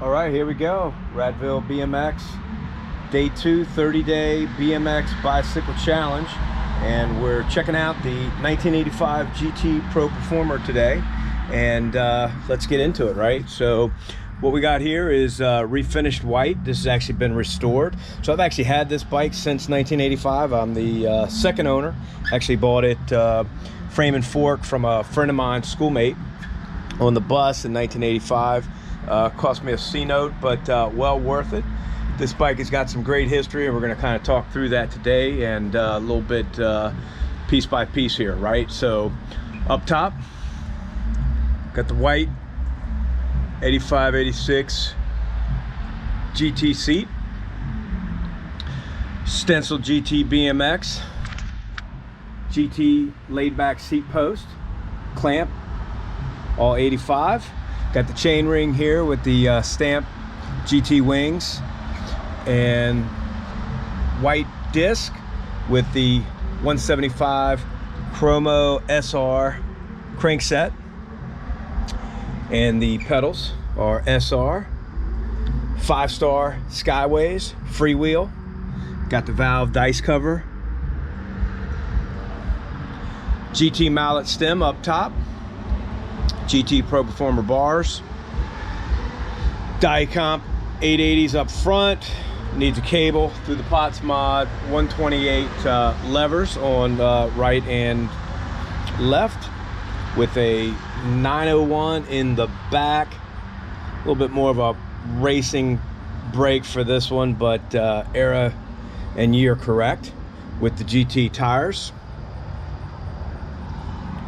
All right, here we go. Radville BMX, day 2, 30-day BMX Bicycle Challenge. And we're checking out the 1985 GT Pro Performer today. And let's get into it, right? So what we got here is refinished white. This has actually been restored. So I've actually had this bike since 1985. I'm the second owner. Actually bought it frame and fork from a friend of mine, schoolmate, on the bus in 1985. Cost me a C note, but well worth it. This bike has got some great history, and we're going to kind of talk through that today and a little bit piece by piece here, right? So up top, got the white 85, 86 GT seat, stencil GT BMX, GT laid back seat post, clamp, all 85. Got the chain ring here with the stamp GT wings, and white disc with the 175 Chromo SR crankset, and the pedals are SR 5-star Skyways freewheel. Got the valve dice cover, GT mallet stem up top, GT Pro Performer bars, Diacomp 880s up front. Needs a cable through the POTS mod, 128 levers on right and left, with a 901 in the back. A little bit more of a racing brake for this one, but era and year correct, with the GT tires.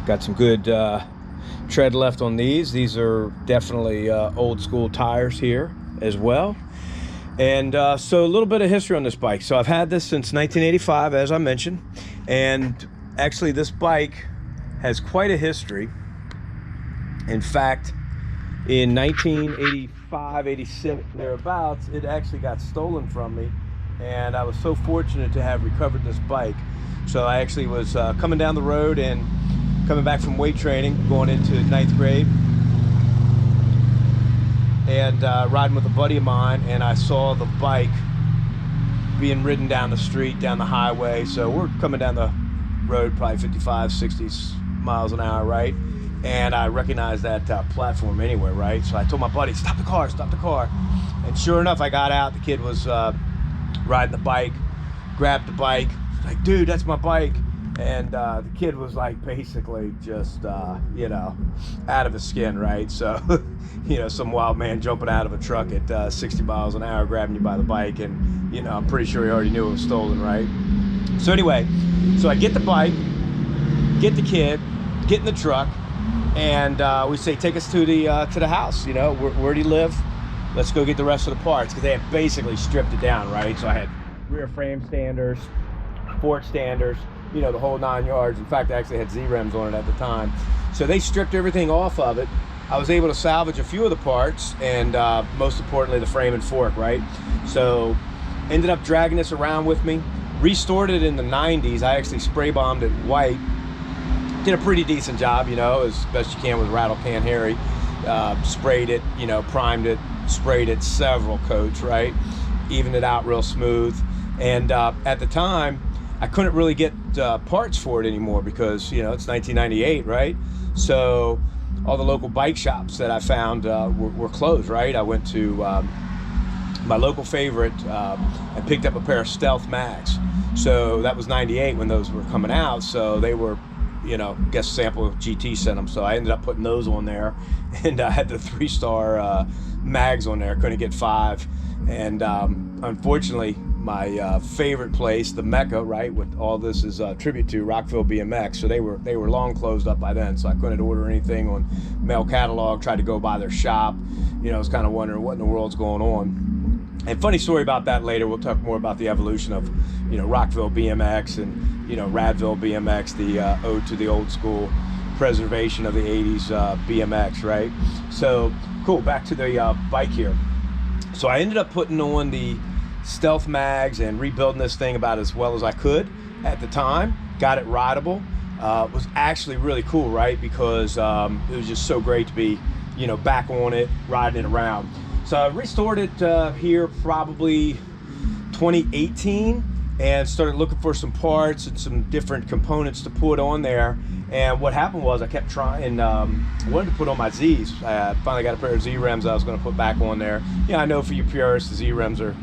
Got some good tread left on these. These are definitely old school tires here as well. And so a little bit of history on this bike. So I've had this since 1985, as I mentioned, and actually this bike has quite a history. In fact, in 1985, 86, thereabouts, it actually got stolen from me, and I was so fortunate to have recovered this bike. So I actually was coming down the road and coming back from weight training, going into 9th grade, and riding with a buddy of mine, and I saw the bike being ridden down the street, down the highway. So we're coming down the road probably 55, 60 miles an hour, right? And I recognized that platform anywhere, right? So I told my buddy, stop the car, stop the car. And sure enough, I got out. The kid was riding the bike, grabbed the bike, like, dude, that's my bike. And the kid was like basically just you know, out of his skin, right? So you know, some wild man jumping out of a truck at 60 miles an hour, grabbing you by the bike, and you know, I'm pretty sure he already knew it was stolen, right? So anyway, so I get the bike, get the kid, get in the truck, and we say, take us to the house. You know, where do you live? Let's go get the rest of the parts, because they had basically stripped it down, right? So I had rear frame standers, fork standers, you know, the whole 9 yards. In fact, I actually had Z-rims on it at the time. So they stripped everything off of it. I was able to salvage a few of the parts, and most importantly, the frame and fork, right? So ended up dragging this around with me, restored it in the 90s. I actually spray bombed it white. Did a pretty decent job, you know, as best you can with Rattle Can Harry. Sprayed it, you know, primed it, sprayed it several coats, right? Evened it out real smooth. And at the time, I couldn't really get parts for it anymore because, you know, it's 1998, right? So all the local bike shops that I found were closed, right? I went to my local favorite and picked up a pair of Stealth mags. So that was 98 when those were coming out. So they were, you know, guess sample GT sent them. So I ended up putting those on there, and I had the 3-star mags on there. Couldn't get 5. And unfortunately, my favorite place, the Mecca, right, with all this is a tribute to Radville BMX. So they were long closed up by then, so I couldn't order anything on mail catalog. Tried to go by their shop, you know. I was kind of wondering what in the world's going on. And funny story about that later. We'll talk more about the evolution of, you know, Radville BMX and, you know, Radville BMX, the ode to the old school preservation of the 80s BMX, right? So cool, back to the bike here. So I ended up putting on the Stealth mags and rebuilding this thing about as well as I could at the time. Got it rideable. Was actually really cool, right? Because it was just so great to be, you know, back on it, riding it around. So I restored it here probably 2018, and started looking for some parts and some different components to put on there. And what happened was I kept trying, wanted to put on my Z's. I finally got a pair of Z rims I was going to put back on there. Yeah, I know for you purists, the Z rims are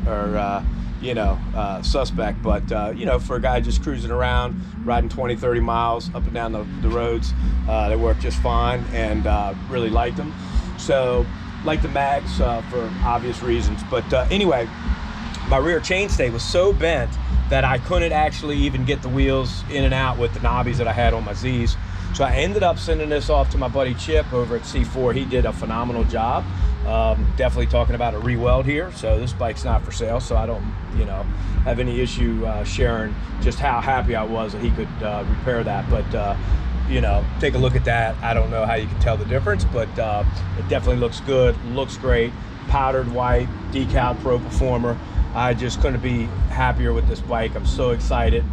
suspect, but you know, for a guy just cruising around, riding 20-30 miles up and down the roads, they work just fine, and really liked them. So like the mags for obvious reasons. But anyway, my rear chainstay was so bent that I couldn't actually even get the wheels in and out with the knobbies that I had on my Z's. So I ended up sending this off to my buddy Chip over at C4. He did a phenomenal job. Definitely talking about a re-weld here. So this bike's not for sale, so I don't, you know, have any issue sharing just how happy I was that he could repair that. But you know, take a look at that. I don't know how you can tell the difference, but it definitely looks good, looks great. Powdered white, decal Pro Performer. I just couldn't be happier with this bike. I'm so excited.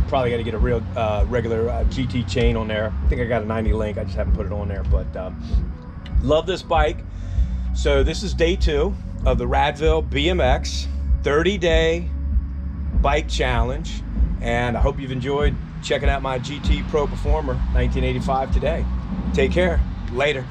Probably got to get a real regular GT chain on there. I think I got a 90 link. I just haven't put it on there, but love this bike. So this is day 2 of the Radville BMX 30-day bike challenge, and I hope you've enjoyed checking out my GT Pro Performer 1985 today. Take care. Later.